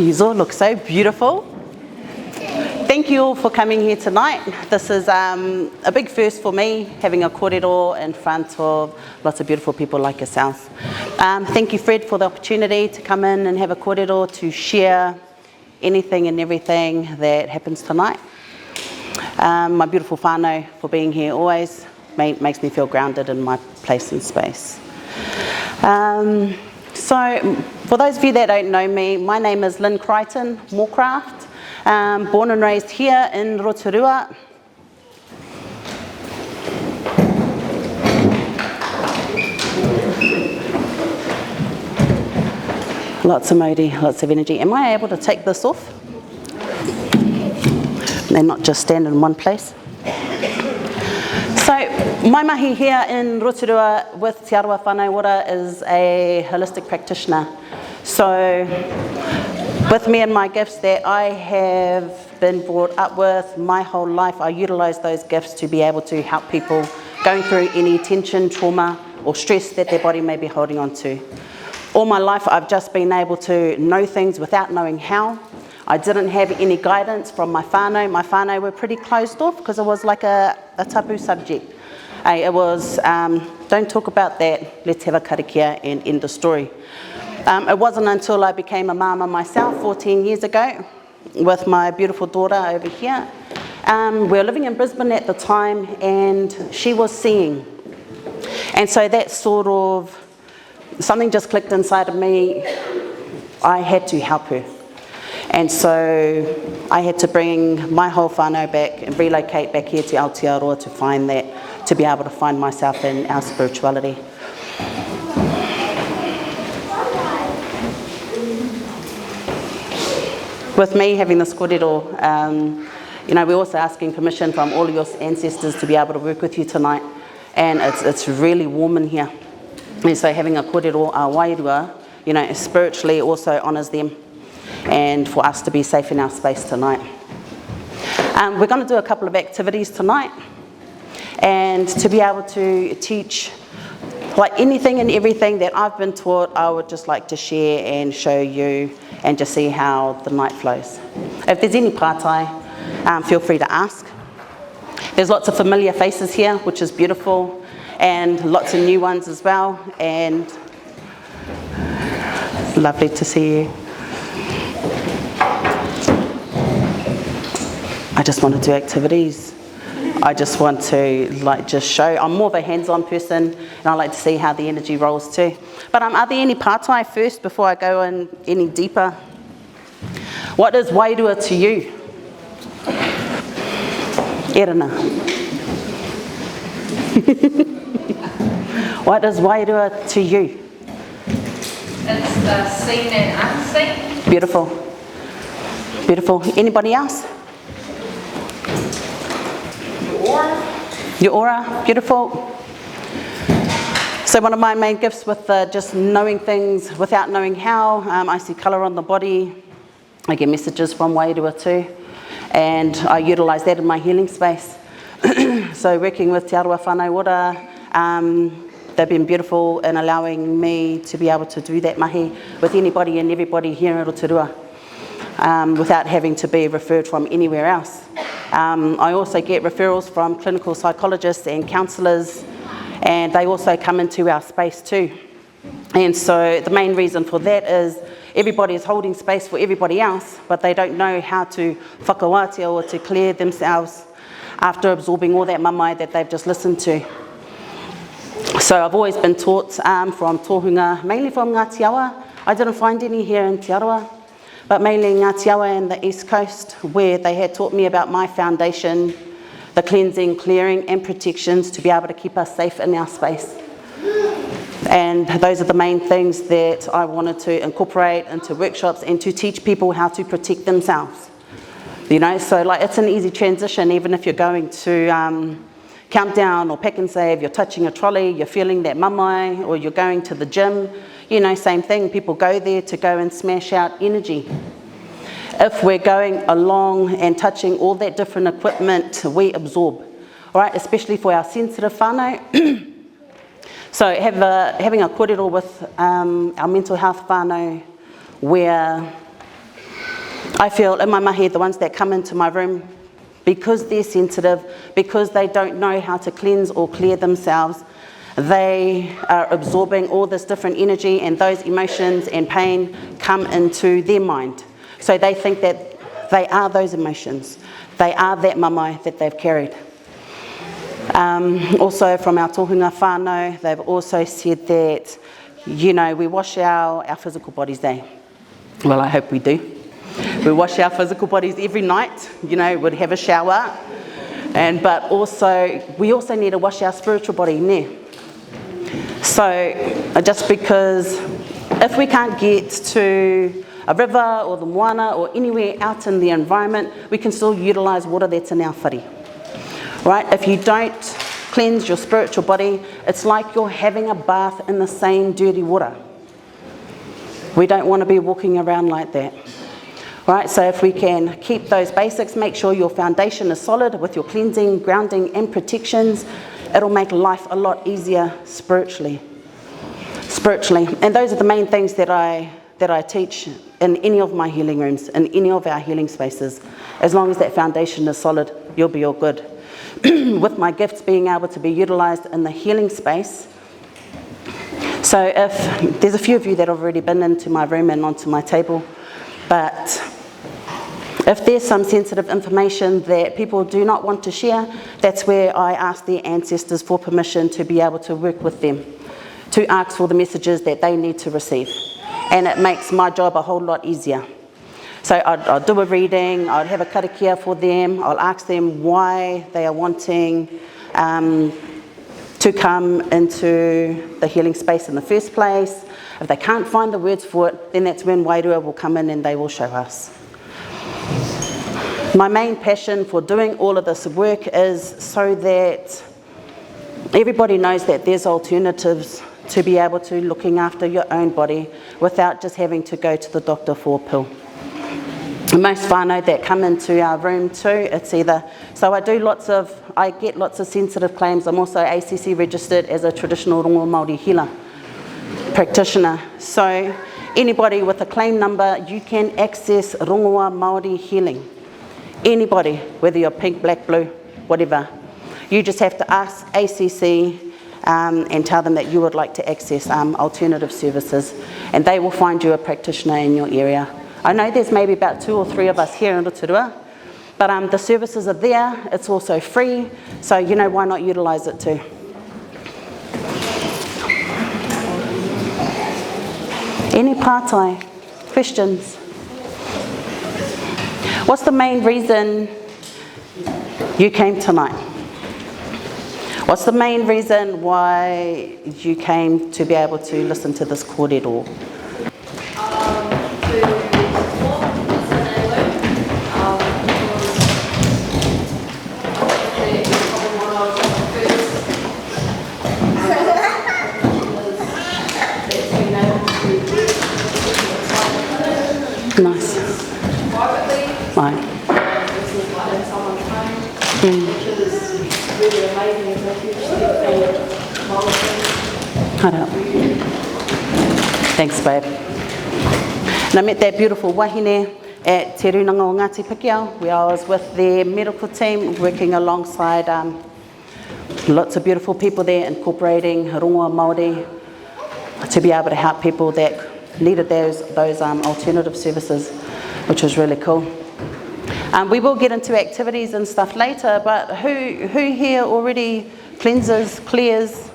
You all look so beautiful. Thank you all for coming here tonight. This is a big first for me, having a kōrero in front of lots of beautiful people like yourselves. Thank you, Fred, for the opportunity to come in and have a kōrero to share anything and everything that happens tonight. My beautiful whānau for being here always makes me feel grounded in my place and space. So, for those of you that don't know me, my name is Creighton, Moorcraft. Born and raised here in Rotorua. Lots of mauri, lots of energy. Am I able to take this off? And not just stand in one place? So, my mahi here in Rotorua with Te Arawa Whānau Ora is a holistic practitioner. So, with me and my gifts that I have been brought up with my whole life, I utilise those gifts to be able to help people going through any tension, trauma or stress that their body may be holding on to. All my life I've just been able to know things without knowing how. I didn't have any guidance from my whānau. My whānau were pretty closed off because it was like a taboo subject. It was, don't talk about that, let's have a karakia and end the story. It wasn't until I became a mama myself 14 years ago with my beautiful daughter over here. We were living in Brisbane at the time and she was seeing. And so that sort of, something just clicked inside of me. I had to help her. And so I had to bring my whole whānau back and relocate back here to Aotearoa to find that, to be able to find myself in our spirituality. With me having this kōrero, we're also asking permission from all of your ancestors to be able to work with you tonight. And it's really warm in here. And so having a kōrero, a wairua, spiritually also honours them. And for us to be safe in our space tonight. We're going to do a couple of activities tonight. And to be able to teach like anything and everything that I've been taught, I would just like to share and show you and just see how the night flows. If there's any pātai, feel free to ask. There's lots of familiar faces here, which is beautiful, and lots of new ones as well, and lovely to see you. I just want to do activities. I just want to just show. I'm more of a hands-on person and I like to see how the energy rolls too. But are there any pātai first before I go in any deeper? What is wairua to you? Erana. What is wairua to you? It's the seen and unseen. Beautiful. Beautiful. Anybody else? Your aura, beautiful. So one of my main gifts with just knowing things without knowing how, I see colour on the body. I get messages from wairua too, and I utilise that in my healing space. So working with Te Arawa Whānau Ora, they've been beautiful in allowing me to be able to do that mahi with anybody and everybody here in Rotorua, without having to be referred from anywhere else. I also get referrals from clinical psychologists and counsellors, and they also come into our space too. And so the main reason for that is everybody is holding space for everybody else, but they don't know how to whakawātea or to clear themselves after absorbing all that mamae that they've just listened to. So I've always been taught from tohunga, mainly from Ngāti Awa. I didn't find any here in Te Arawa, but mainly Ngāti Awa and the East Coast, where they had taught me about my foundation, the cleansing, clearing and protections to be able to keep us safe in our space. And those are the main things that I wanted to incorporate into workshops and to teach people how to protect themselves. So it's an easy transition, even if you're going to countdown or pack and save, you're touching a trolley, you're feeling that mamae, or you're going to the gym, same thing, people go there to go and smash out energy. If we're going along and touching all that different equipment, we absorb, right? Especially for our sensitive whānau. So having a kōrero with our mental health whānau, where I feel in my mahi, the ones that come into my room, because they're sensitive, because they don't know how to cleanse or clear themselves, they are absorbing all this different energy, and those emotions and pain come into their mind. So they think that they are those emotions. They are that mamai that they've carried. Also from our tohunga whānau, they've also said that, you know, we wash our physical bodies, eh? Well, I hope we do. We wash our physical bodies every night, you know, we'd have a shower, but also, we also need to wash our spiritual body, ne? So, just because if we can't get to a river or the moana or anywhere out in the environment, we can still utilise water that's in our whare. Right? If you don't cleanse your spiritual body, it's like you're having a bath in the same dirty water. We don't want to be walking around like that. Right? So if we can keep those basics, make sure your foundation is solid with your cleansing, grounding and protections, it'll make life a lot easier spiritually. And those are the main things that I teach in any of my healing rooms, in any of our healing spaces. As long as that foundation is solid, you'll be all good. With my gifts being able to be utilised in the healing space. So if there's a few of you that have already been into my room and onto my table, but if there's some sensitive information that people do not want to share, that's where I ask their ancestors for permission to be able to work with them, to ask for the messages that they need to receive. And it makes my job a whole lot easier. So I'll do a reading, I'll have a karakia for them, I'll ask them why they are wanting to come into the healing space in the first place. If they can't find the words for it, then that's when wairua will come in and they will show us. My main passion for doing all of this work is so that everybody knows that there's alternatives to be able to looking after your own body without just having to go to the doctor for a pill. Most whānau that come into our room too, it's either, so I get lots of sensitive claims. I'm also ACC registered as a traditional rongo Māori healer practitioner. So anybody with a claim number, you can access rongoa Māori healing. Anybody, whether you're pink, black, blue, whatever. You just have to ask ACC and tell them that you would like to access alternative services, and they will find you a practitioner in your area. I know there's maybe about 2 or 3 of us here in Rotorua, but the services are there, it's also free, so you know, why not utilise it too? Any partai? Questions? What's the main reason you came tonight? What's the main reason why you came to be able to listen to this kōrero? Nice. Right. Which is really amazing. Thanks, babe. And I met that beautiful wahine at Te Runanga o Ngāti Pikiao, where I was with their medical team working alongside lots of beautiful people there, incorporating rongoa Māori to be able to help people that needed those alternative services, which was really cool. We will get into activities and stuff later, but who here already cleanses, clears?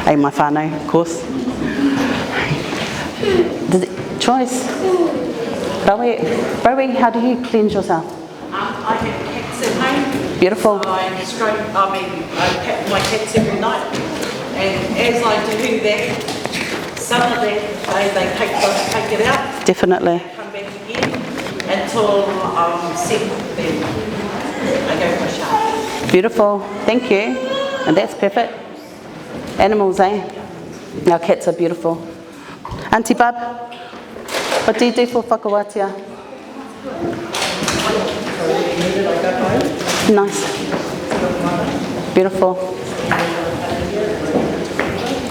Hey, my whānau, of course. Choice. Rowie, how do you cleanse yourself? I have cats at home. Beautiful. So I pat my cats every night, and as I do that, some of them they take it out. Definitely. Come back again until I'm set. Then I go for a shower. Beautiful. Thank you. And that's perfect. Animals, eh? Our cats are beautiful. Auntie Bub, what do you do for whakawatia? Nice. Beautiful.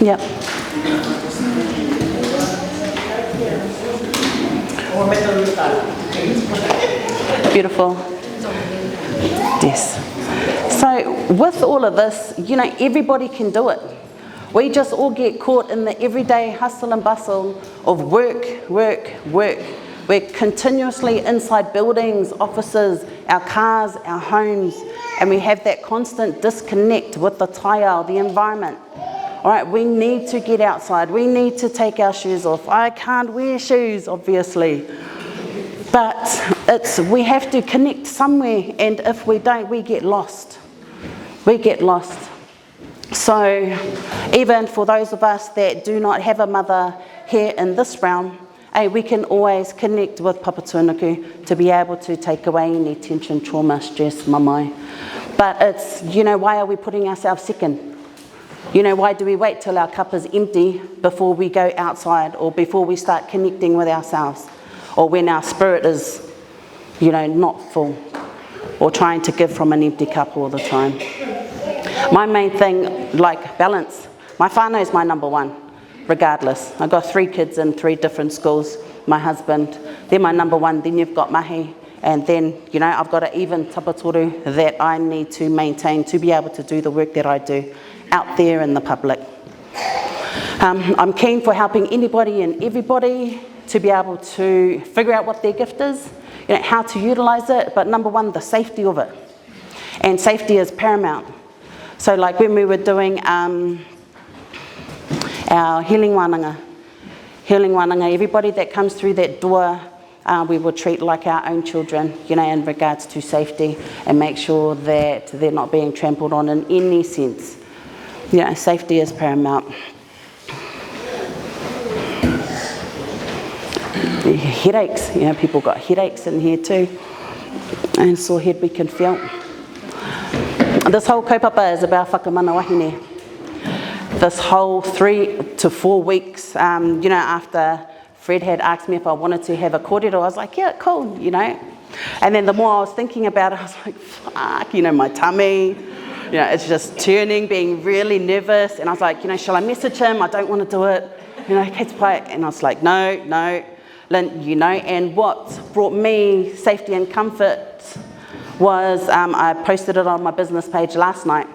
Yep. Beautiful. Yes. So with all of this, you know, everybody can do it. We just all get caught in the everyday hustle and bustle of work. We're continuously inside buildings, offices, our cars, our homes, and we have that constant disconnect with the taiao, the environment. All right, we need to get outside. We need to take our shoes off. I can't wear shoes, obviously. But we have to connect somewhere, and if we don't, we get lost. We get lost. So even for those of us that do not have a mother here in this realm, we can always connect with Papa Tūnuku to be able to take away any tension, trauma, stress, mamai. But it's, you know, why are we putting ourselves second? You know, why do we wait till our cup is empty before we go outside, or before we start connecting with ourselves, or when our spirit is, you know, not full, or trying to give from an empty cup all the time? My main thing, like balance, my whānau is my number one, regardless. I've got 3 kids in 3 different schools, my husband, they're my number one, then you've got mahi, and then, you know, I've got an even tapatoru that I need to maintain to be able to do the work that I do out there in the public. I'm keen for helping anybody and everybody to be able to figure out what their gift is, you know, how to utilise it, but number one, the safety of it. And safety is paramount. So like when we were doing our healing Wananga, everybody that comes through that door, we will treat like our own children, you know, in regards to safety, and make sure that they're not being trampled on in any sense. You know, safety is paramount. Headaches, you know, people got headaches in here too, and sore head we can feel. This whole kaupapa is about whakamana wahine. This whole 3 to 4 weeks, you know, after Fred had asked me if I wanted to have a kōrero, I was like, yeah, cool, you know. And then the more I was thinking about it, I was like, fuck, you know, my tummy, you know, it's just turning, being really nervous. And I was like, you know, shall I message him? I don't want to do it. You know, and I was like, no, Clint, you know. And what brought me safety and comfort was I posted it on my business page last night.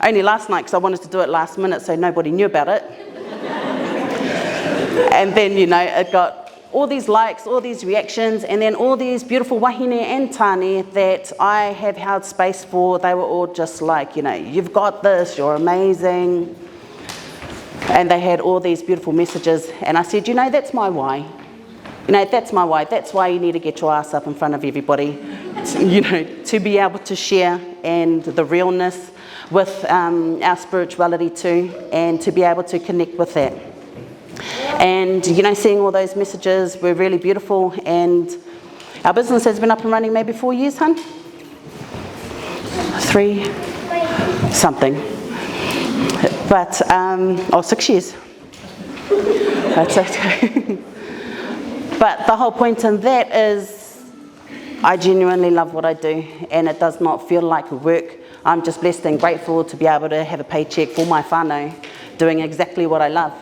Only last night, because I wanted to do it last minute so nobody knew about it. And then, you know, it got all these likes, all these reactions, and then all these beautiful wahine and tane that I have held space for. They were all just like, you know, you've got this, you're amazing. And they had all these beautiful messages. And I said, you know, that's my why. You know, that's my why. That's why you need to get your ass up in front of everybody, you know, to be able to share and the realness with our spirituality too, and to be able to connect with that. And, you know, seeing all those messages were really beautiful, and our business has been up and running maybe 4 years, hun? 3 something. But, 6 years. That's okay. But the whole point in that is I genuinely love what I do, and it does not feel like work. I'm just blessed and grateful to be able to have a paycheck for my whānau, doing exactly what I love.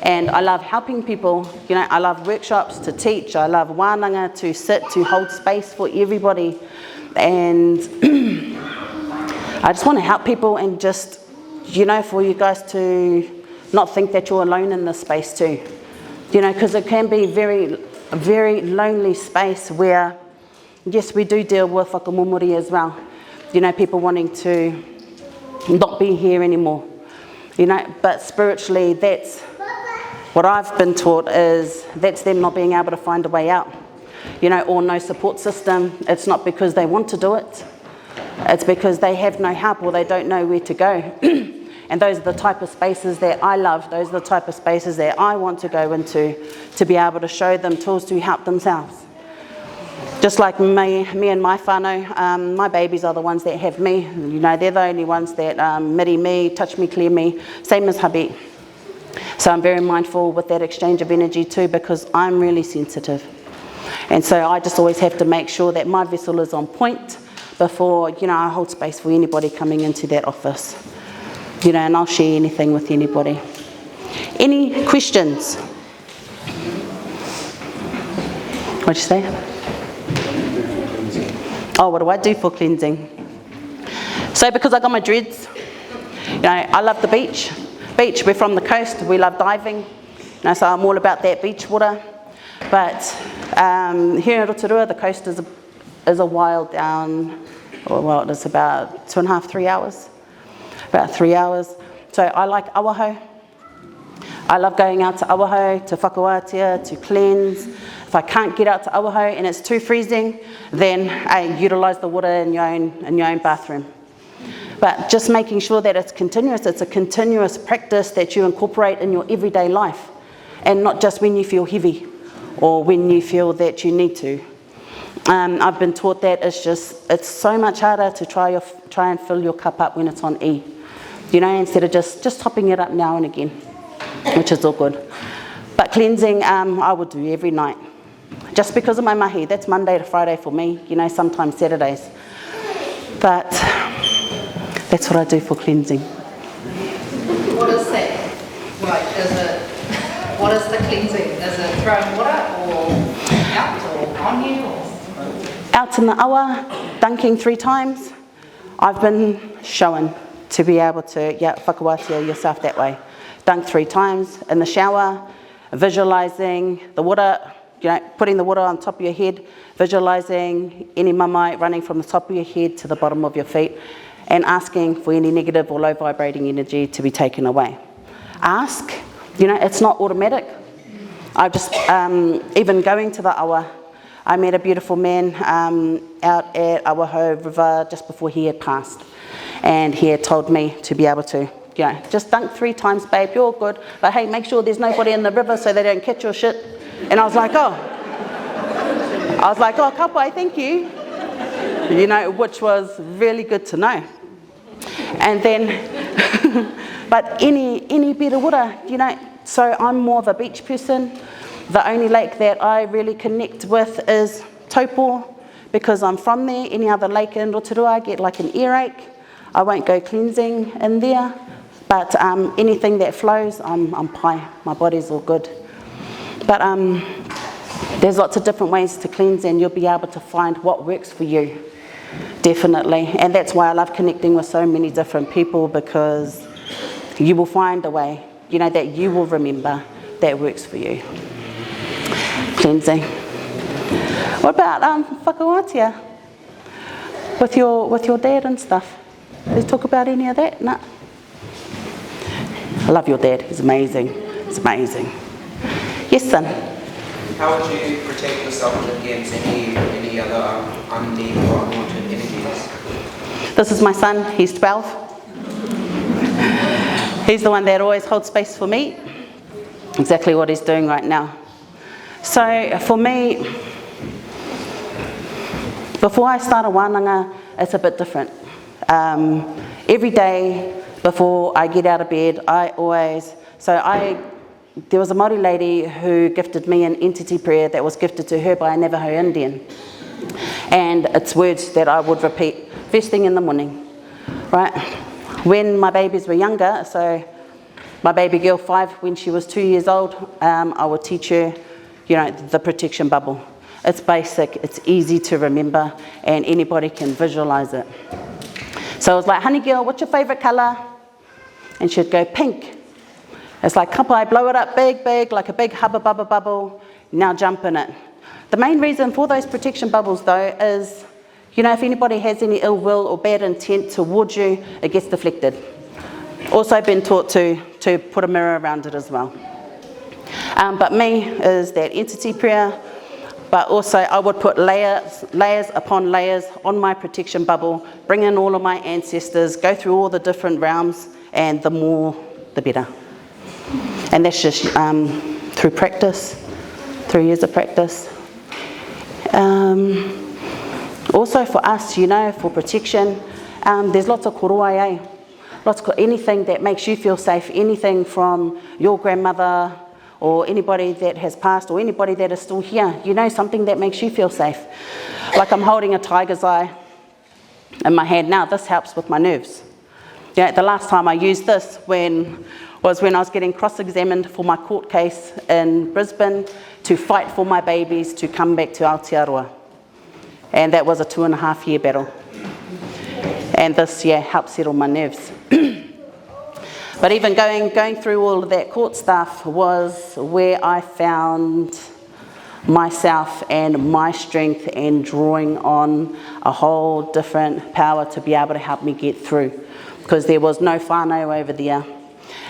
And I love helping people, you know, I love workshops to teach, I love wānanga to sit, to hold space for everybody. And I just want to help people, and just, you know, for you guys to not think that you're alone in this space too. You know, because it can be a very lonely space where, yes, we do deal with whakamomori as well. You know, people wanting to not be here anymore. You know, but spiritually, that's what I've been taught, is that's them not being able to find a way out. You know, or no support system. It's not because they want to do it. It's because they have no help, or they don't know where to go. And those are the type of spaces that I love. Those are the type of spaces that I want to go into, to be able to show them tools to help themselves. Just like me and my whānau, my babies are the ones that have me. You know, they're the only ones that miri me, touch me, clear me, same as hubby. So I'm very mindful with that exchange of energy too, because I'm really sensitive. And so I just always have to make sure that my vessel is on point before, you know, I hold space for anybody coming into that office. You know, and I'll share anything with anybody. Any questions? What'd you say? Oh, what do I do for cleansing? So because I got my dreads, you know, I love the beach. We're from the coast, we love diving. You know, so I'm all about that beach water. But here in Rotorua, the coast is a while down, well, it's about 2.5, 3 hours. About 3 hours. So I like awaho. I love going out to awaho, to whakawātia, to cleanse. If I can't get out to awaho and it's too freezing, then I utilise the water in your own bathroom. But just making sure that it's a continuous practice that you incorporate in your everyday life, and not just when you feel heavy or when you feel that you need to. I've been taught that it's so much harder to try and fill your cup up when it's on E, you know, instead of just topping it up now and again, which is all good. But cleansing, I would do every night, just because of my mahi. That's Monday to Friday for me, you know, sometimes Saturdays. But that's what I do for cleansing. What is that? Like, what is the cleansing? Is it throwing water or out or on you? Or? Out in the awa, dunking 3 times. I've been shown to be able to, whakawātia yourself that way. Dunk 3 times in the shower, visualising the water, you know, putting the water on top of your head, visualising any mamai running from the top of your head to the bottom of your feet, and asking for any negative or low vibrating energy to be taken away. Ask, you know, it's not automatic. I've just, even going to the awa, I met a beautiful man out at Awaho River just before he had passed. And he had told me to be able to, you know, just dunk 3 times, babe, you're good. But hey, make sure there's nobody in the river so they don't catch your shit. And I was like, oh, kapai, thank you. You know, which was really good to know. And then, but any bit of water, you know, so I'm more of a beach person. The only lake that I really connect with is Taupo, because I'm from there. Any other lake in Rotorua, I get like an earache. I won't go cleansing in there, but anything that flows, I'm pai. My body's all good. But there's lots of different ways to cleanse, and you'll be able to find what works for you, definitely. And that's why I love connecting with so many different people, because you will find a way, you know, that you will remember that works for you. Cleansing. What about whakawātia with your dad and stuff? Let's talk about any of that. No. I love your dad. He's amazing. It's amazing. Yes, son. How would you protect yourself against any other unneeded or unwanted energies? This is my son. He's 12. He's the one that always holds space for me. Exactly what he's doing right now. So for me, before I start a wānanga, it's a bit different. Every day before I get out of bed, there was a Māori lady who gifted me an entity prayer that was gifted to her by a Navajo Indian. And it's words that I would repeat first thing in the morning, right? When my babies were younger, so my baby girl 5, when she was 2 years old, I would teach her, you know, the protection bubble. It's basic, it's easy to remember, and anybody can visualize it. So I was like, honey girl, what's your favourite colour? And she'd go, pink. It's like, kapai, blow it up big, like a big hubba bubba bubble, now jump in it. The main reason for those protection bubbles though is, you know, if anybody has any ill will or bad intent towards you, it gets deflected. Also been taught to put a mirror around it as well. But me is that entity prayer, but also I would put layers upon layers on my protection bubble, bring in all of my ancestors, go through all the different realms, and the more, the better. And that's just through practice, 3 years of practice. Also for us, you know, for protection, there's lots of koroai, anything that makes you feel safe, anything from your grandmother or anybody that has passed or anybody that is still here, you know, something that makes you feel safe. Like I'm holding a tiger's eye in my hand now. This helps with my nerves. Yeah, the last time I used this, when was when I was getting cross-examined for my court case in Brisbane to fight for my babies to come back to Aotearoa. And that was a 2.5-year battle. And this, helped settle my nerves. But even going through all of that court stuff was where I found myself and my strength and drawing on a whole different power to be able to help me get through. Because there was no whānau over there.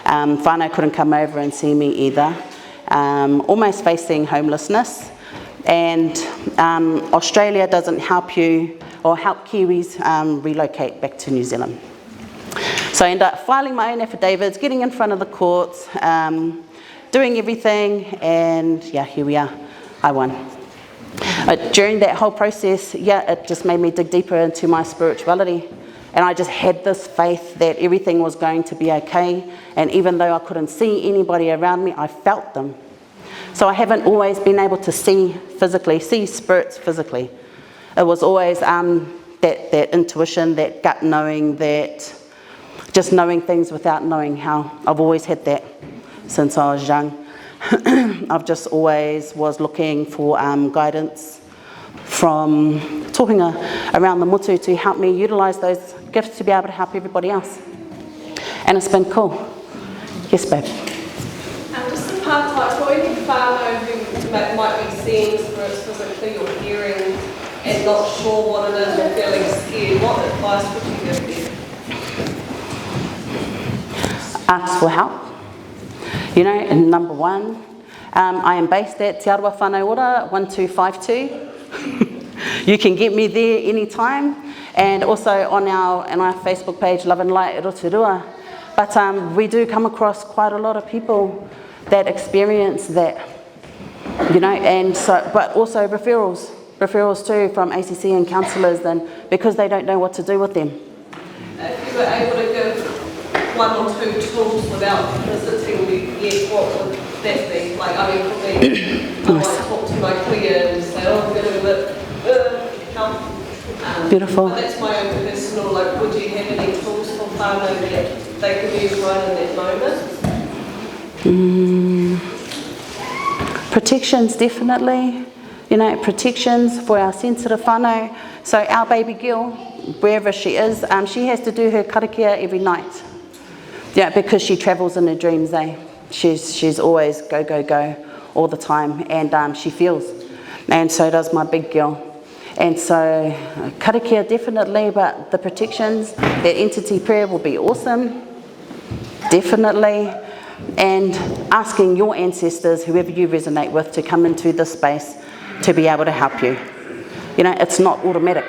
Whānau couldn't come over and see me either. Almost facing homelessness. And Australia doesn't help you or help Kiwis relocate back to New Zealand. So I ended up filing my own affidavits, getting in front of the courts, doing everything, and here we are. I won. During that whole process, it just made me dig deeper into my spirituality. And I just had this faith that everything was going to be okay. And even though I couldn't see anybody around me, I felt them. So I haven't always been able to see spirits physically. It was always that intuition, that gut knowing, that just knowing things without knowing how. I've always had that since I was young. I've just always was looking for guidance from tohunga around the motu to help me utilise those gifts to be able to help everybody else. And it's been cool. Yes, babe. Just the part like for any whānau who might be seeing spirits physically or hearing and not sure what it is or feeling scared, what advice would you give them? Ask for help. You know, and number one, I am based at Te Aroha Whānau Ora 1252. You can get me there anytime, and also on our Facebook page, Love and Light Rotorua. But we do come across quite a lot of people that experience that, you know, and so, but also referrals too from ACC and counsellors, then because they don't know what to do with them. If you were able to give 1 or 2 tools without visiting me yet, what would that be? Like, I mean, for me, I might talk to my clear and say, oh, I'm going to help. Beautiful. But that's my own personal, like, would you have any tools for whānau that they could use right in that moment? Protections, definitely. You know, protections for our sensitive whānau. So our baby girl, wherever she is, she has to do her karakia every night. Yeah, because she travels in her dreams, She's always go, go, go all the time, and she feels. And so does my big girl. And so karakia definitely, but the protections, that entity prayer will be awesome, definitely. And asking your ancestors, whoever you resonate with, to come into this space to be able to help you. You know, it's not automatic.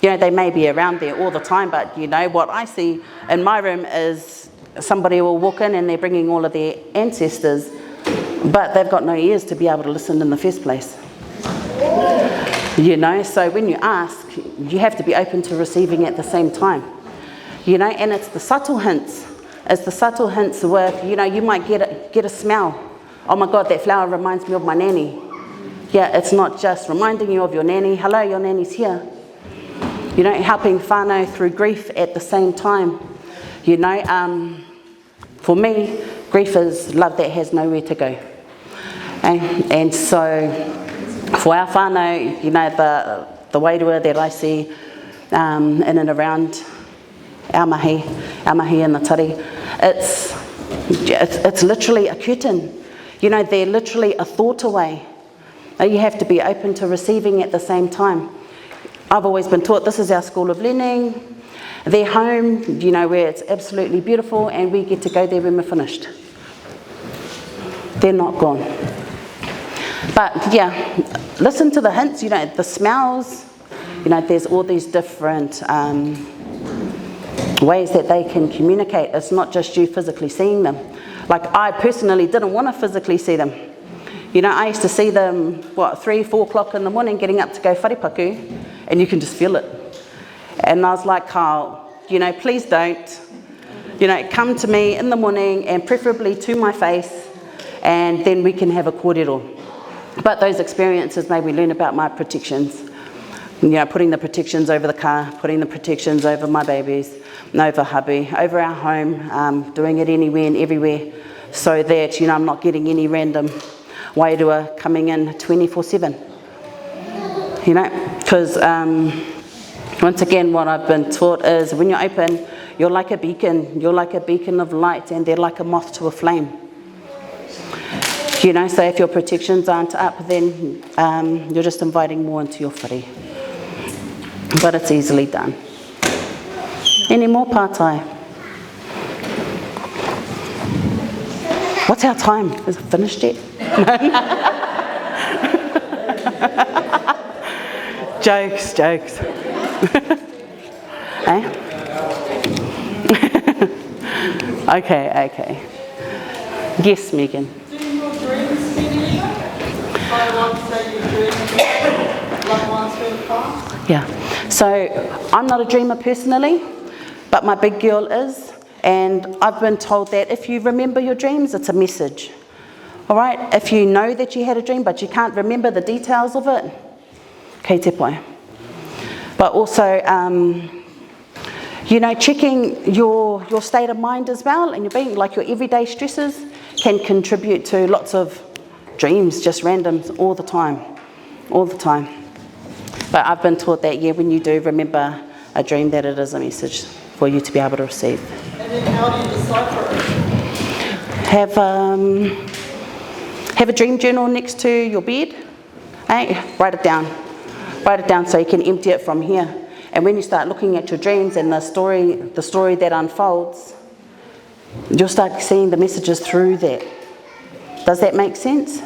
You know, they may be around there all the time, but you know, what I see in my room is somebody will walk in and they're bringing all of their ancestors, but they've got no ears to be able to listen in the first place. You know, so when you ask, you have to be open to receiving at the same time. You know, and it's the subtle hints. It's the subtle hints with, you know, you might get a smell. Oh my God, that flower reminds me of my nanny. Yeah, it's not just reminding you of your nanny. Hello, your nanny's here. You know, helping whānau through grief at the same time. You know, for me, grief is love that has nowhere to go. And so, for our whānau, you know, the wairua that I see in and around our mahi and the tari, it's literally a curtain. You know, they're literally a thought away. You have to be open to receiving at the same time. I've always been taught this is our school of learning. Their home, you know, where it's absolutely beautiful, and we get to go there when we're finished. They're not gone. But yeah, listen to the hints, you know, the smells, you know, there's all these different ways that they can communicate. It's not just you physically seeing them. Like, I personally didn't want to physically see them. You know, I used to see them, 3, 4 o'clock in the morning getting up to go wharepaku, and you can just feel it. And I was like, Carl, you know, please don't. You know, come to me in the morning and preferably to my face, and then we can have a kōrero. But those experiences made me learn about my protections. You know, putting the protections over the car, putting the protections over my babies, over hubby, over our home, doing it anywhere and everywhere, so that, you know, I'm not getting any random wairua coming in 24/7. You know, because once again, what I've been taught is when you're open, you're like a beacon of light, and they're like a moth to a flame. You know, so if your protections aren't up, then you're just inviting more into your whare. But it's easily done. Any more pātai? What's our time? Is it finished yet? Jokes. Eh? Okay. Yes, Megan. Do your dreams mean anything? I want to say you dream loved ones from the past. Yeah. So I'm not a dreamer personally, but my big girl is, and I've been told that if you remember your dreams, it's a message. All right? If you know that you had a dream, but you can't remember the details of it, kei te pai. But also, you know, checking your state of mind as well, and your being, like your everyday stresses, can contribute to lots of dreams, just randoms, all the time. But I've been taught that, yeah, when you do remember a dream, that it is a message for you to be able to receive. And then how do you decipher it? Have a dream journal next to your bed. Hey, write it down so you can empty it from here. And when you start looking at your dreams and the story that unfolds, you'll start seeing the messages through that. Does that make sense?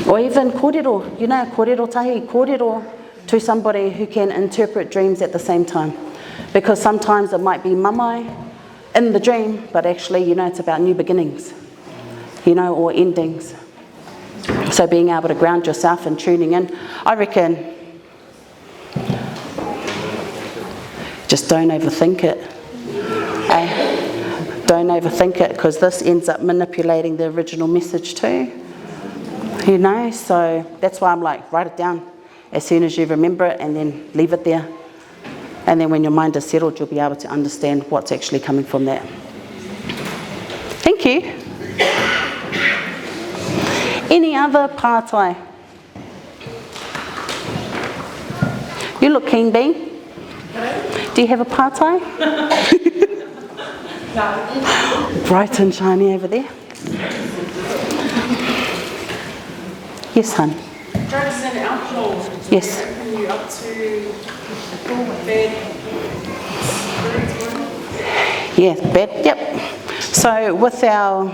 Or even kōrero, you know, kōrero to somebody who can interpret dreams at the same time. Because sometimes it might be mamai in the dream, but actually, you know, it's about new beginnings, you know, or endings. So being able to ground yourself and tuning in, I reckon, just don't overthink it. Don't overthink it, because this ends up manipulating the original message too. You know, so that's why I'm like, write it down as soon as you remember it, and then leave it there. And then when your mind is settled, you'll be able to understand what's actually coming from that. Thank you. Any other pātai? You look keen, Bean. Do you have a pātai? No. Bright and shiny over there. Yes, hon. Drugs and alcohol. Yes. Open you up to bad spirits? Yeah, bad. Yep. So with our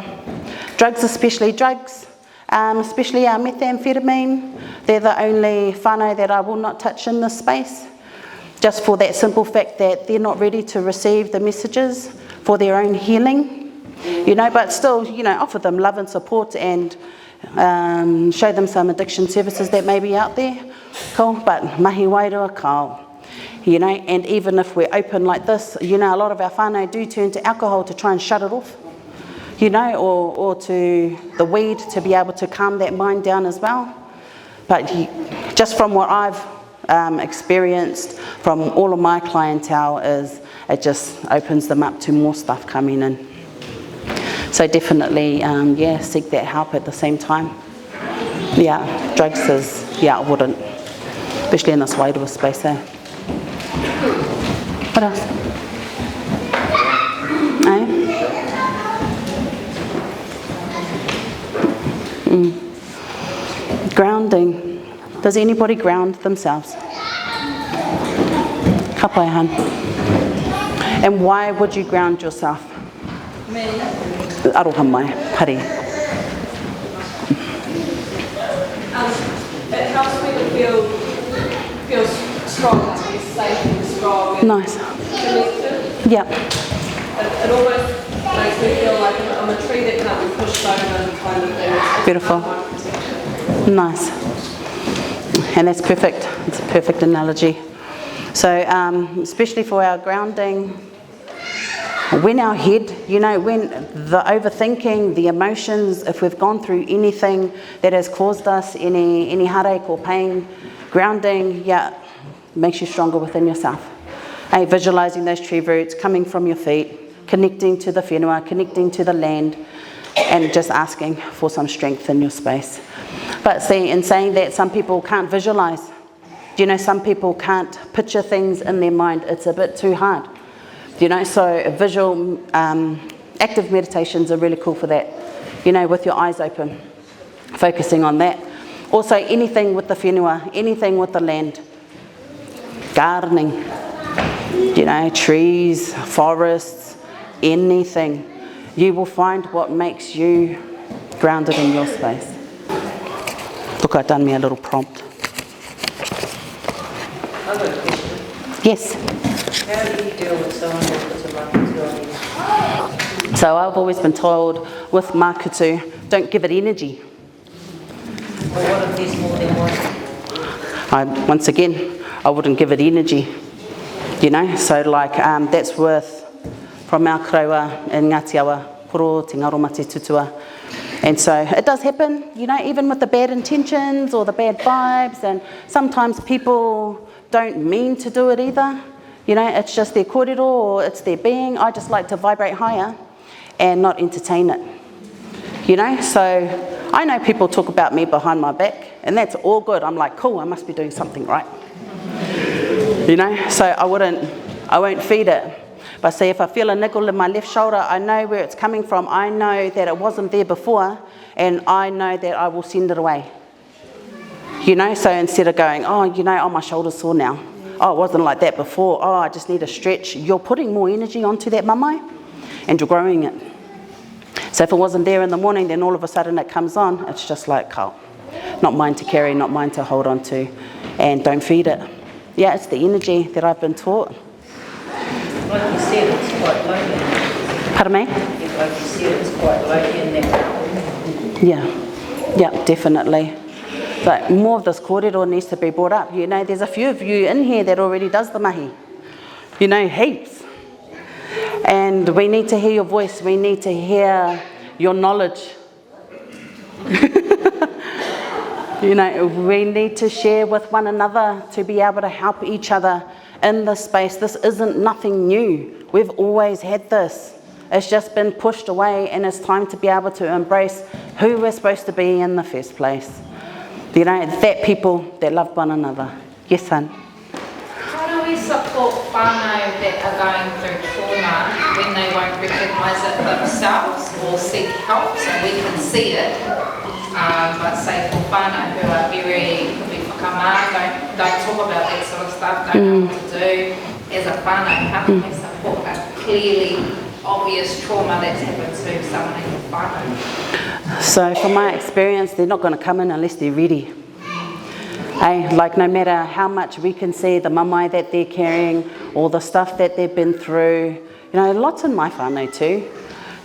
drugs, especially our methamphetamine, they're the only whānau that I will not touch in this space, just for that simple fact that they're not ready to receive the messages for their own healing, you know, but still, you know, offer them love and support and show them some addiction services that may be out there. Cool, but mahi wairua kao. You know, and even if we're open like this, you know, a lot of our whānau do turn to alcohol to try and shut it off, you know, or to the weed to be able to calm that mind down as well. But just from what I've experienced from all of my clientele, is it just opens them up to more stuff coming in. So definitely, yeah, seek that help at the same time. Yeah, drugs is, yeah, I wouldn't, especially in this wairua space, eh? What else? Grounding. Does anybody ground themselves? Ka pai, hun. And why would you ground yourself? Me. Aroha mai, pari. It helps me to feel strong, to be safe and strong and Nice. connected. Yeah. It almost makes me feel like I'm a tree that can't be pushed over kind of thing. It's Beautiful. my protection. Nice. And that's perfect. It's a perfect analogy. So especially for our grounding, when our head, you know, when the overthinking, the emotions, if we've gone through anything that has caused us any heartache or pain, grounding, yeah, makes you stronger within yourself. Visualising those tree roots coming from your feet, connecting to the whenua, connecting to the land, and just asking for some strength in your space. But see, in saying that, some people can't visualise. You know, some people can't picture things in their mind. It's a bit too hard. You know, so visual, active meditations are really cool for that. You know, with your eyes open, focusing on that. Also, anything with the whenua, anything with the land. Gardening, you know, trees, forests, anything. You will find what makes you grounded in your space. Look, I've done me a little prompt. I've got a question. Yes. How do you deal with someone who puts a mahi on you? So I've always been told with makutu, don't give it energy. Well, what if there's more than one? Once again, I wouldn't give it energy. You know, so like that's worth from our Rotorua in Ngāti awa, koro te ngaro mate tutua. And so it does happen, you know, even with the bad intentions or the bad vibes, and sometimes people don't mean to do it either. You know, it's just their kōrero or it's their being. I just like to vibrate higher and not entertain it. You know, so I know people talk about me behind my back, and that's all good. I'm like, cool, I must be doing something right. You know, so I won't feed it. But see, if I feel a niggle in my left shoulder, I know where it's coming from. I know that it wasn't there before, and I know that I will send it away. You know, so instead of going, oh, you know, oh, my shoulder's sore now. Oh, it wasn't like that before. Oh, I just need a stretch. You're putting more energy onto that mamai, and you're growing it. So if it wasn't there in the morning, then all of a sudden it comes on. It's just like, oh, not mine to carry, not mine to hold on to, and don't feed it. Yeah, it's the energy that I've been taught. Like you said, it's quite lonely. Pardon me? Like you said, it's quite lonely in that. Yeah, definitely. But more of this kōrero needs to be brought up. You know, there's a few of you in here that already does the mahi. You know, heaps. And we need to hear your voice. We need to hear your knowledge. You know, we need to share with one another to be able to help each other in this space. This isn't nothing new. We've always had this. It's just been pushed away, and it's time to be able to embrace who we're supposed to be in the first place. You know, that people that love one another. Yes, son? How do we support whānau that are going through trauma when they won't recognise it themselves or seek help, so we can see it? But say for whānau who are very, could be whakamā, don't talk about that sort of stuff, don't know what to do. As a whānau, how can we support a clearly obvious trauma that's happened to someone in the whānau? So from my experience, they're not going to come in unless they're ready. Like no matter how much we can see the mamai that they're carrying or the stuff that they've been through, you know, lots in my whānau too.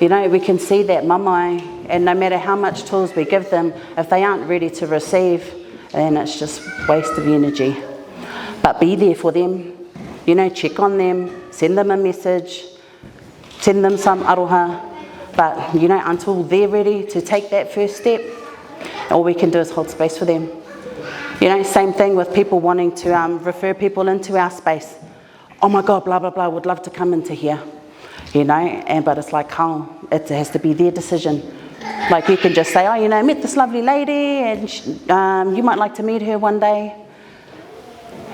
You know, we can see that mamai, and no matter how much tools we give them, if they aren't ready to receive, then it's just waste of energy. But be there for them, you know, check on them, send them a message, send them some aroha. But, you know, until they're ready to take that first step, all we can do is hold space for them. You know, same thing with people wanting to refer people into our space. Oh my God, blah, blah, blah, would love to come into here. You know, but it's like, oh, it has to be their decision. Like you can just say, oh, you know, I met this lovely lady and you might like to meet her one day.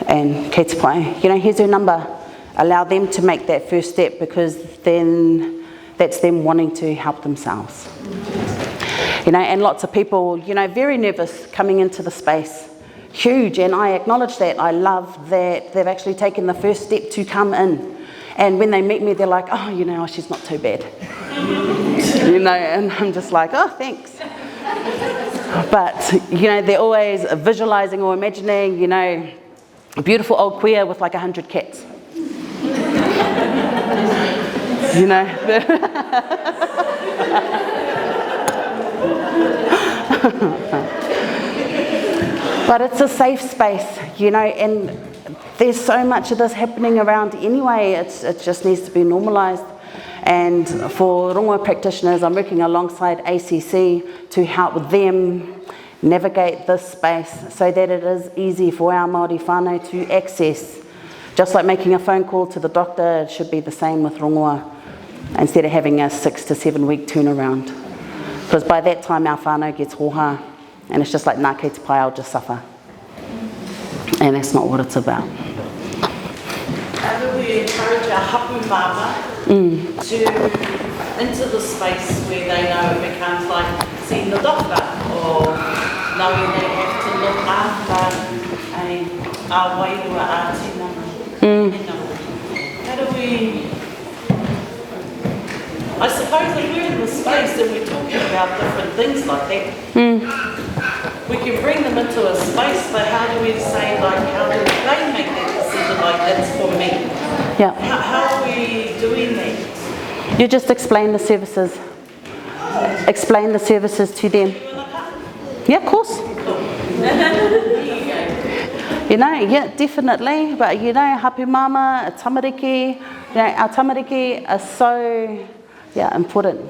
And kei te pai, you know, here's her number. Allow them to make that first step, because then that's them wanting to help themselves. You know, and lots of people, you know, very nervous coming into the space. Huge, and I acknowledge that. I love that they've actually taken the first step to come in. And when they meet me, they're like, oh, you know, she's not too bad. You know, and I'm just like, oh, thanks. But, you know, they're always visualising or imagining, you know, a beautiful old queer with like 100 cats. You know. But it's a safe space, you know, and there's so much of this happening around anyway. It just needs to be normalised. And for rongoa practitioners, I'm working alongside ACC to help them navigate this space so that it is easy for our Māori whānau to access Just like making a phone call to the doctor, it should be the same with rongoa, instead of having a 6 to 7 week turnaround. Because by that time our whānau gets hoha, and it's just like, nā kei te pai, I'll just suffer. And that's not what it's about. How do we encourage our hapu mama to into the space where they know it becomes like seeing the doctor, or knowing they have to look after our wairua, our tinana. How do we, I suppose if we're in the space and we're talking about different things like that, we can bring them into a space, but how do we say, like, how do they make that decision, like, that's for me? Yeah. How are we doing that? You just explain the services. Explain the services to them. Yeah, of course. You know, yeah, definitely. But you know, hapu mama, a tamariki, you know, our tamariki are so, important.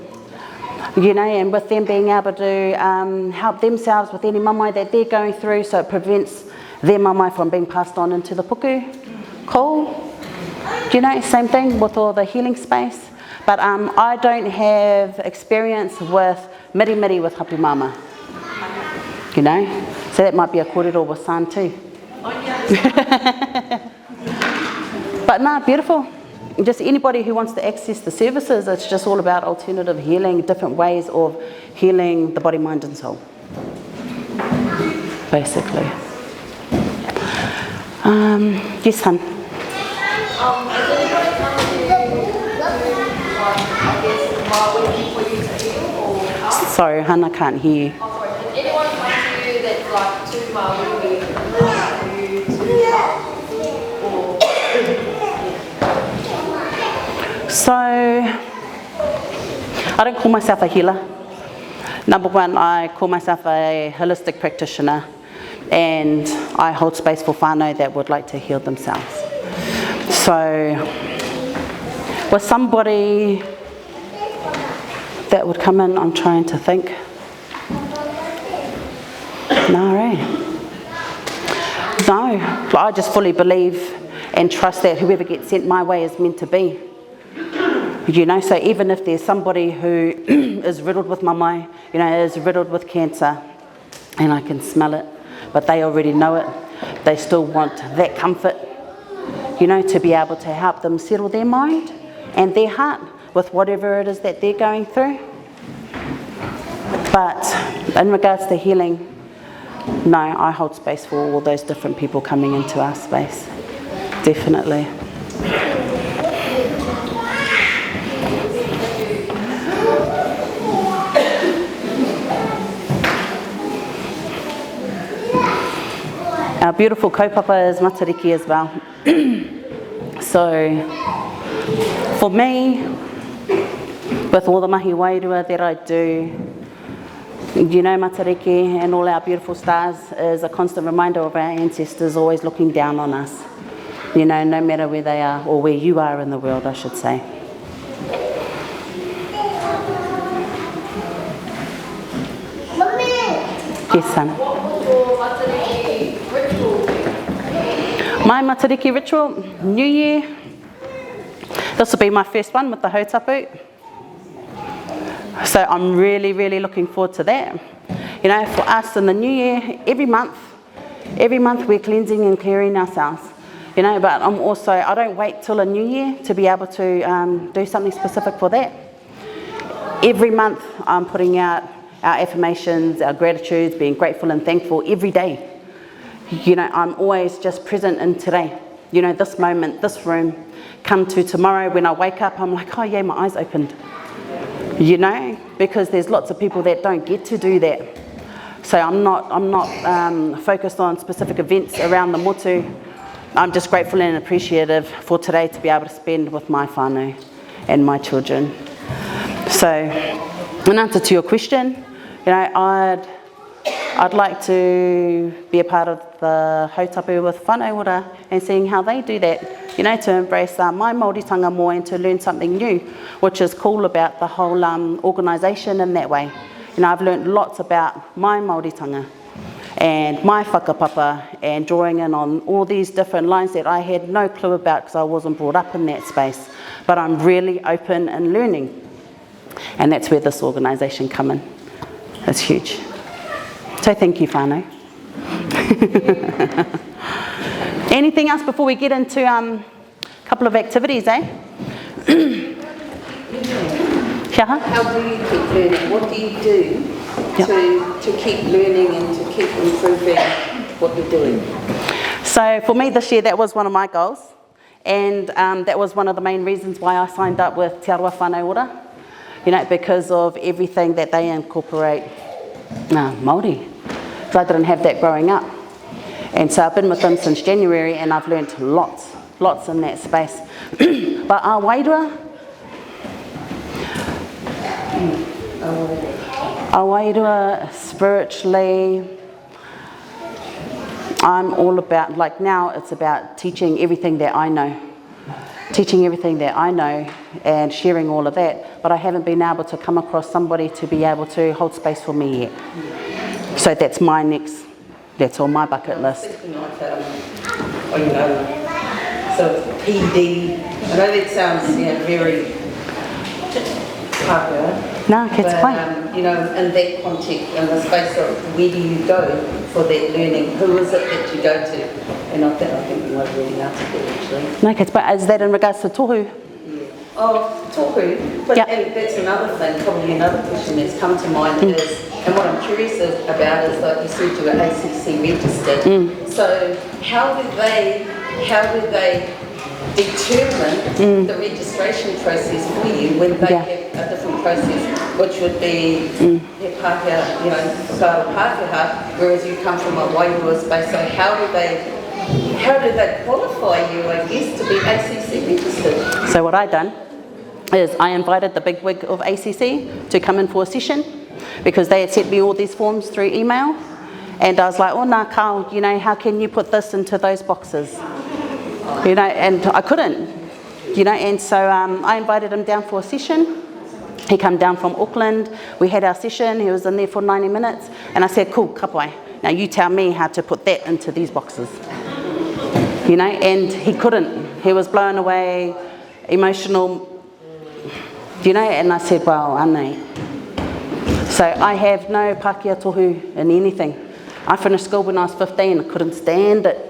You know, and with them being able to help themselves with any mamai that they're going through, so it prevents their mamai from being passed on into the puku. Cool. You know, same thing with all the healing space. But I don't have experience with miri with hapu mama. You know, so that might be a kōrero with san too. But no, beautiful. Just anybody who wants to access the services, it's just all about alternative healing, different ways of healing the body, mind and soul. Basically. Yes, hun. Has anybody come to you, I guess, while waiting for you to heal, or how? Sorry, hun, I can't hear you. Oh, sorry. Has anyone come to you that's like too far for you to help? So, I don't call myself a healer. Number one, I call myself a holistic practitioner, and I hold space for whānau that would like to heal themselves. So, with somebody that would come in, I'm trying to think. No, I just fully believe and trust that whoever gets sent my way is meant to be. You know, so even if there's somebody who is riddled with mamai, you know, is riddled with cancer, and I can smell it, but they already know it, they still want that comfort, you know, to be able to help them settle their mind and their heart with whatever it is that they're going through. But in regards to healing, no, I hold space for all those different people coming into our space. Definitely. Our beautiful kaupapa is Matariki as well. So, for me, with all the mahi wairua that I do, you know, Matariki and all our beautiful stars is a constant reminder of our ancestors always looking down on us. You know, no matter where they are, or where you are in the world, I should say. Yes, son. What will your Matariki ritual be? My Matariki ritual, New Year. This will be my first one with the hautapu. So I'm really, really looking forward to that. You know, for us in the New Year, every month we're cleansing and clearing ourselves. You know, but I don't wait till a New Year to be able to do something specific for that. Every month I'm putting out our affirmations, our gratitudes, being grateful and thankful every day. You know, I'm always just present in today. You know, this moment, this room. Come to tomorrow when I wake up, I'm like, oh yeah, my eyes opened. You know, because there's lots of people that don't get to do that. So I'm not focused on specific events around the motu. I'm just grateful and appreciative for today to be able to spend with my whānau and my children. So, in answer to your question, you know, I'd like to be a part of the hautapu with whānau ora and seeing how they do that, you know, to embrace my Māoritanga more and to learn something new, which is cool about the whole organisation in that way. You know, I've learned lots about my Māoritanga, and my whakapapa, and drawing in on all these different lines that I had no clue about because I wasn't brought up in that space. But I'm really open and learning. And that's where this organisation come in. It's huge. So thank you, Whānau. Anything else before we get into a couple of activities, eh? Kia? How do you keep learning? What do you do to keep learning and to keep improving what you're doing? So for me this year, that was one of my goals. And that was one of the main reasons why I signed up with Te Aroha Whānau Ora. You know, because of everything that they incorporate Māori. Because I didn't have that growing up. And so I've been with them since January and I've learnt lots in that space. But our wairua, spiritually, I'm all about, like now it's about teaching everything that I know. Teaching everything that I know and sharing all of that, but I haven't been able to come across somebody to be able to hold space for me yet. So that's my next, that's on my bucket list. So PD, I know that sounds very hard, No, it's fine. you know, in that context, in the space of where do you go for that learning? Who is it that you go to? And I think you might really answer that actually. No, it's fine. Is that in regards to tohu? Yeah. Oh, tohu. But Yep. and that's another thing, probably another question that's come to mind is, and what I'm curious about is, like you said, you were ACC registered. So how do they determine the registration process for you when they have a different process, which would be he Pākehā, you know, whakaaro Pākehā, whereas you come from a wairua space. So how do they qualify you, I guess, to be ACC registered? So what I done is I invited the big wig of ACC to come in for a session because they had sent me all these forms through email, and I was like, oh nā kao, you know, how can you put this into those boxes? You know, and I couldn't, you know, and so I invited him down for a session. He came down from Auckland, we had our session, he was in there for 90 minutes, and I said, cool, kapai, now you tell me how to put that into these boxes. You know, and he couldn't, he was blown away, emotional, you know, and I said, well, anei. So I have no Pākehā tohu in anything. I finished school when I was 15, I couldn't stand it.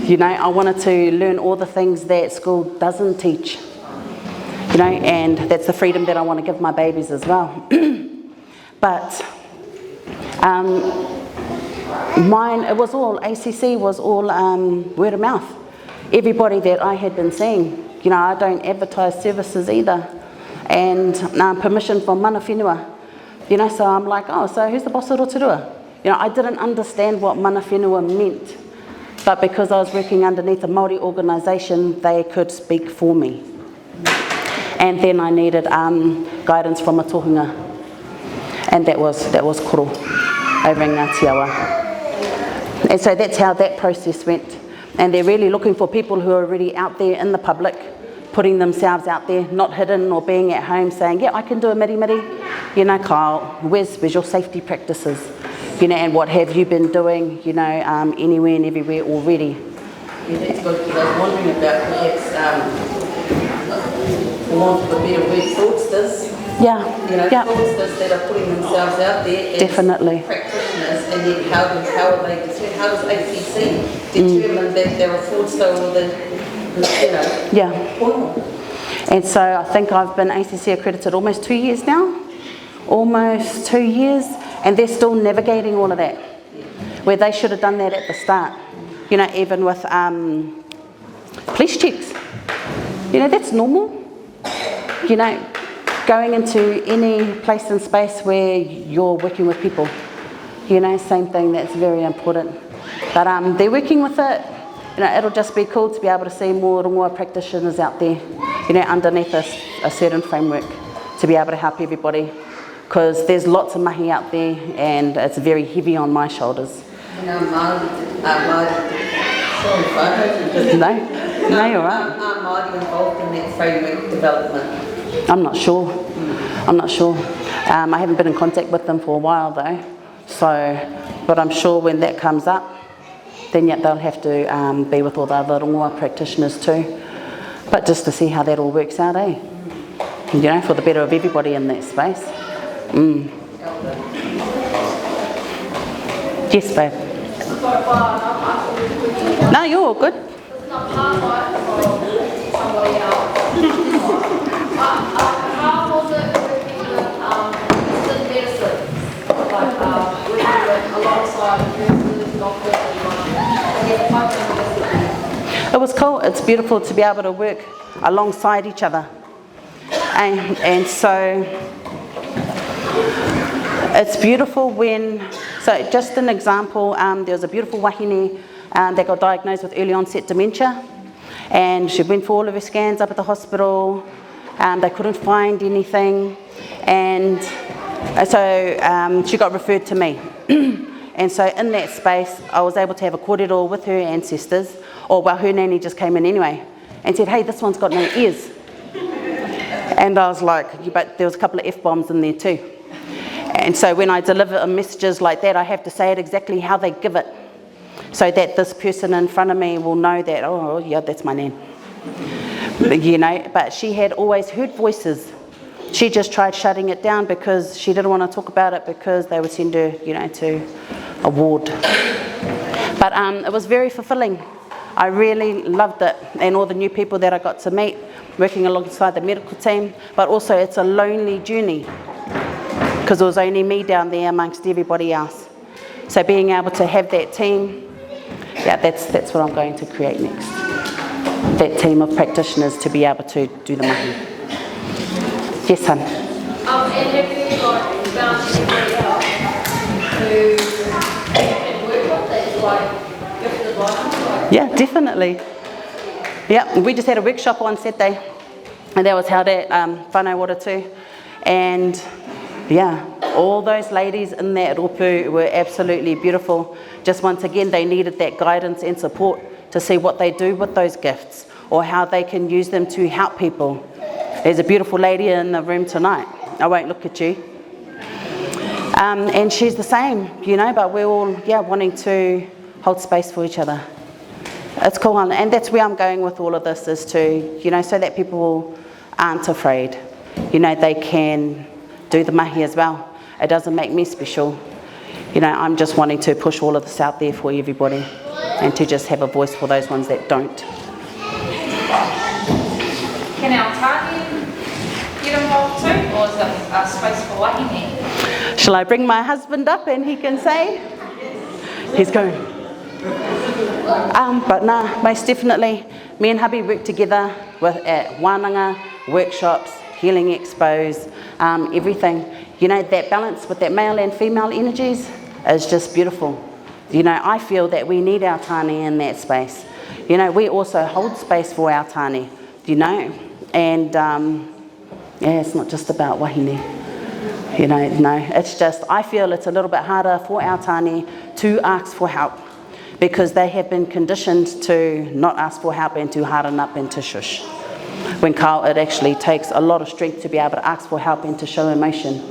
You know, I wanted to learn all the things that school doesn't teach. You know, and that's the freedom that I want to give my babies as well. But mine, it was all, ACC was all word of mouth. Everybody that I had been seeing, you know, I don't advertise services either. And permission from mana whenua. You know, so I'm like, oh, so who's the boss of Rotorua? You know, I didn't understand what mana whenua meant. But because I was working underneath a Māori organisation, they could speak for me. And then I needed guidance from a tohunga. And that was koro over in Ngāti. And so that's how that process went. And they're really looking for people who are already out there in the public, putting themselves out there, not hidden or being at home saying, yeah, I can do a miri-miri. You know, Kyle, where's your safety practices? You know, and what have you been doing, you know, anywhere and everywhere already? Yeah, that's good, because I was wondering about perhaps, for want of a better word, fraudsters. Yeah, You know, fraudsters that are putting themselves out there as Definitely. practitioners, and then how does ACC determine that they're a fraudster or the, you know, Yeah. well, And so I think I've been ACC accredited almost 2 years now. Almost 2 years. And they're still navigating all of that. Where they should have done that at the start. You know, even with police checks. You know, that's normal. You know, going into any place and space where you're working with people. You know, same thing, that's very important. But they're working with it. You know, it'll just be cool to be able to see more practitioners out there, you know, underneath a certain framework to be able to help everybody. Because there's lots of mahi out there and it's very heavy on my shoulders. No, you're right. Are Māori involved in that framework development? I'm not sure. I haven't been in contact with them for a while though. So, but I'm sure when that comes up, then yeah, they'll have to be with all the other rongoa practitioners too. But just to see how that all works out, eh? You know, for the better of everybody in that space. Yes, babe. No, you're all good. It's not part one or somebody else. How was it working with Eastern medicine? Like working alongside nurses, doctors, It was cool. It's beautiful to be able to work alongside each other. And so it's beautiful when, so just an example, there was a beautiful wahine that got diagnosed with early onset dementia, and she went for all of her scans up at the hospital. They couldn't find anything, and so she got referred to me. And so in that space, I was able to have a kōrero with her ancestors, or well, her nanny just came in anyway, and said, hey, this one's got no ears. And I was like, but there was a couple of F-bombs in there too. And so when I deliver messages like that, I have to say it exactly how they give it, so that this person in front of me will know that, oh yeah, that's my nan. You know, but she had always heard voices. She just tried shutting it down because she didn't want to talk about it because they would send her, you know, to a ward. But it was very fulfilling. I really loved it, and all the new people that I got to meet, working alongside the medical team, but also it's a lonely journey because it was only me down there amongst everybody else. So being able to have that team, yeah, that's what I'm going to create next. That team of practitioners to be able to do the mahi. Yes, son. and have you found anybody else who can work with that's like gifted like? Yeah, definitely. Yeah, we just had a workshop on Saturday, and that was held at Whānau-ā-Apanui, and yeah, all those ladies in that ropu were absolutely beautiful. Just once again, they needed that guidance and support to see what they do with those gifts or how they can use them to help people. There's a beautiful lady in the room tonight. I won't look at you. And she's the same, you know, but we're all, yeah, wanting to hold space for each other. It's cool, and that's where I'm going with all of this, is to, you know, so that people aren't afraid. You know, they can do the mahi as well. It doesn't make me special. You know, I'm just wanting to push all of this out there for everybody and to just have a voice for those ones that don't. Can our tāne get involved too, or is it a space for wahine? Shall I bring my husband up and he can say? He's going. But nah, most definitely, me and hubby work together at Wananga, workshops, healing expos, everything. You know, that balance with that male and female energies is just beautiful. You know, I feel that we need our tāne in that space. You know, we also hold space for our tāne, you know, and yeah, it's not just about wahine. You know, no, it's just, I feel it's a little bit harder for our tāne to ask for help because they have been conditioned to not ask for help and to harden up and to shush. When it actually takes a lot of strength to be able to ask for help and to show emotion.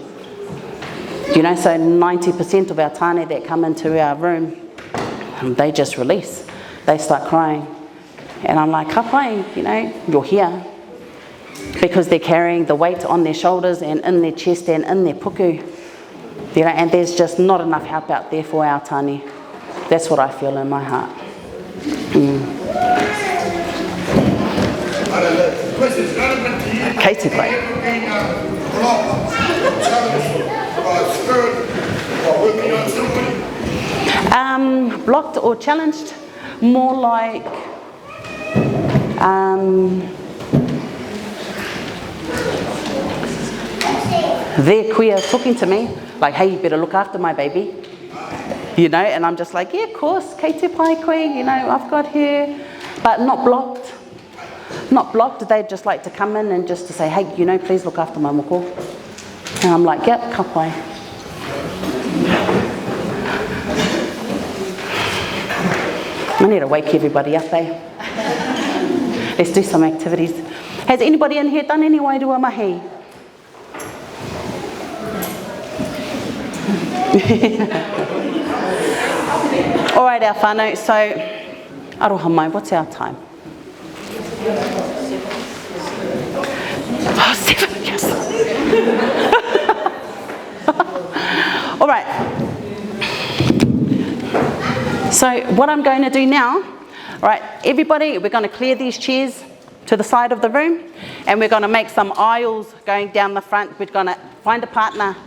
You know, so 90% of our tāne that come into our room, they just release. They start crying. And I'm like, ka pai, you know, you're here. Because they're carrying the weight on their shoulders and in their chest and in their puku. You know, and there's just not enough help out there for our tāne. That's what I feel in my heart. Kei te pai. Blocked or challenged? More like they're queer talking to me, like, hey, you better look after my baby. You know, and I'm just like, yeah, of course, kei te pai koe, you know, I've got her. But not blocked. Not blocked, they'd just like to come in and just to say, hey, you know, please look after my moko. And I'm like, yep, ka pai. I need to wake everybody up, eh? Let's do some activities. Has anybody in here done any wairua mahi? All right, our whānau, so aroha mai, what's our time? Oh, 7, yes. All right. So what I'm going to do now, all right, everybody, we're going to clear these chairs to the side of the room, and we're going to make some aisles going down the front. We're going to find a partner,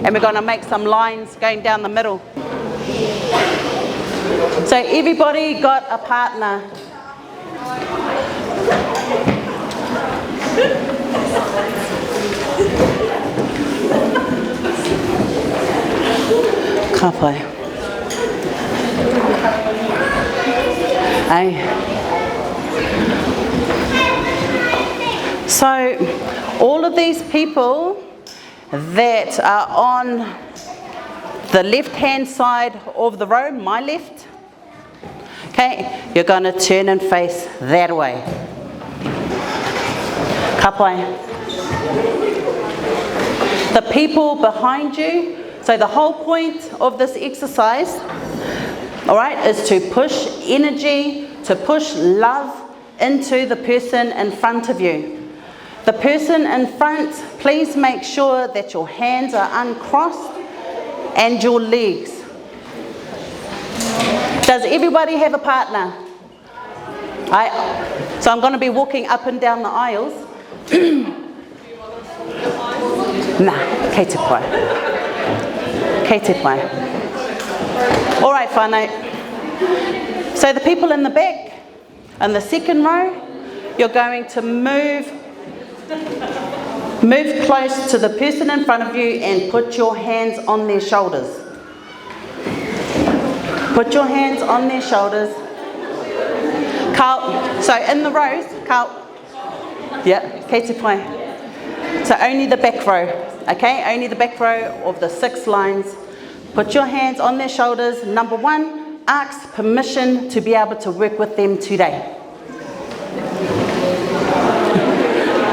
and we're going to make some lines going down the middle. So everybody got a partner. Ka pai. So all of these people that are on the left-hand side of the row, my left, okay, you're going to turn and face that way. Ka pai. The people behind you, so the whole point of this exercise, all right, is to push energy, to push love into the person in front of you. The person in front, please make sure that your hands are uncrossed and your legs. Does everybody have a partner? So I'm going to be walking up and down the aisles. Nah, kei te pai. Kei te pai. All right, whānau. So the people in the back, in the second row, you're going to move close to the person in front of you and put your hands on their shoulders. Put your hands on their shoulders. So in the rows, yeah, kei te pai. So only the back row, okay? Only the back row of the 6 lines. Put your hands on their shoulders. Number 1, ask permission to be able to work with them today.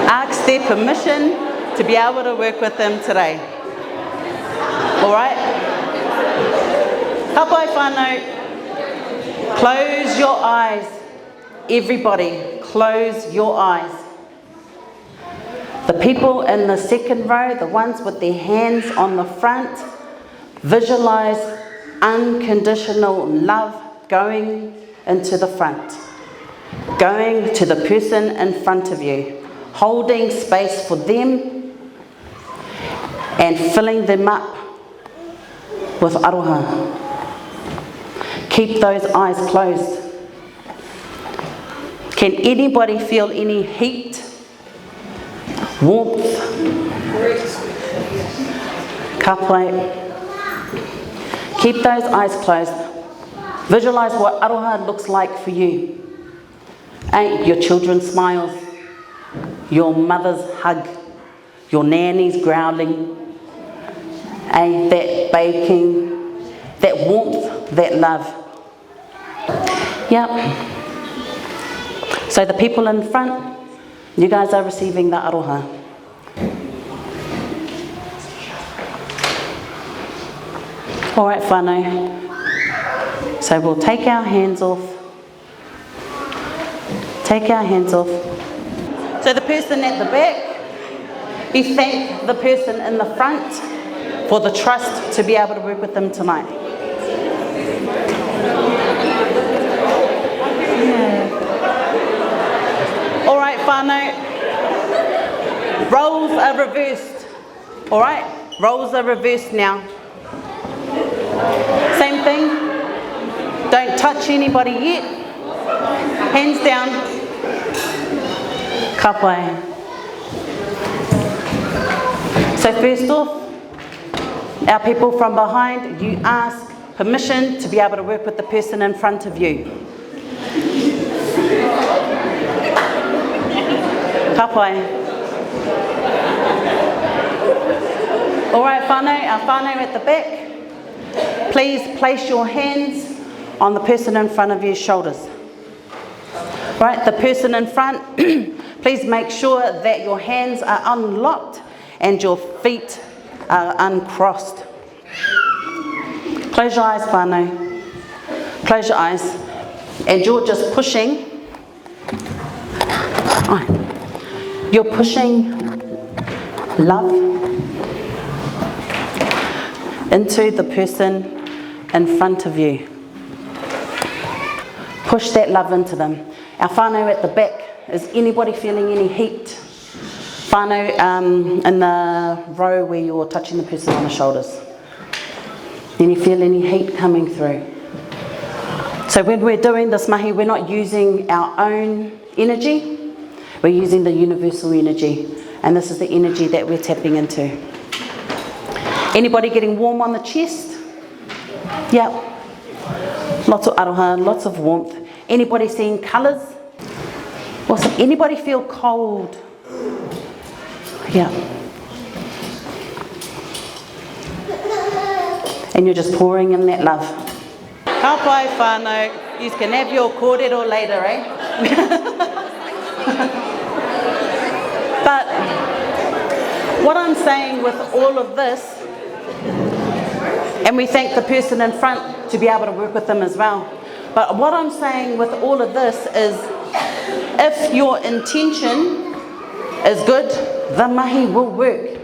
Ask their permission to be able to work with them today. All right? Ka pai whānau. Close your eyes. Everybody, close your eyes. The people in the second row, the ones with their hands on the front, visualize unconditional love going into the front, going to the person in front of you, holding space for them and filling them up with aroha. Keep those eyes closed. Can anybody feel any heat, warmth? Ka pai. Keep those eyes closed. Visualize what aroha looks like for you. Your children's smiles, your mother's hug, your nanny's growling, that baking, that warmth, that love. Yep. So the people in front, you guys are receiving the aroha. All right, whānau. So we'll take our hands off. Take our hands off. So the person at the back, we thank the person in the front for the trust to be able to work with them tonight. All right, whānau. Roles are reversed. All right, roles are reversed now. Same thing. Don't touch anybody yet. Hands down. Ka pai. So first off, our people from behind, you ask permission to be able to work with the person in front of you. Ka pai. All right, whānau, our whānau at the back, please place your hands on the person in front of your shoulders. Right, the person in front, please make sure that your hands are unlocked and your feet are uncrossed. Close your eyes, whānau. Close your eyes. And you're just pushing. You're pushing love into the person in front of you. Push that love into them. Our whānau at the back, is anybody feeling any heat? Whānau in the row where you're touching the person on the shoulders. Can you feel any heat coming through? So when we're doing this mahi, we're not using our own energy, we're using the universal energy. And this is the energy that we're tapping into. Anybody getting warm on the chest? Yeah. Lots of aroha, lots of warmth. Anybody seeing colours? Awesome. Anybody feel cold? Yeah. And you're just pouring in that love. Ka pai whānau, you can have your kōrero later, eh? But what I'm saying with all of this, and we thank the person in front to be able to work with them as well. But what I'm saying with all of this is, if your intention is good, the mahi will work.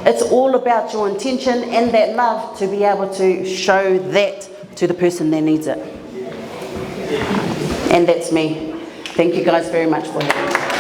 It's all about your intention and that love to be able to show that to the person that needs it. And that's me. Thank you guys very much for having me.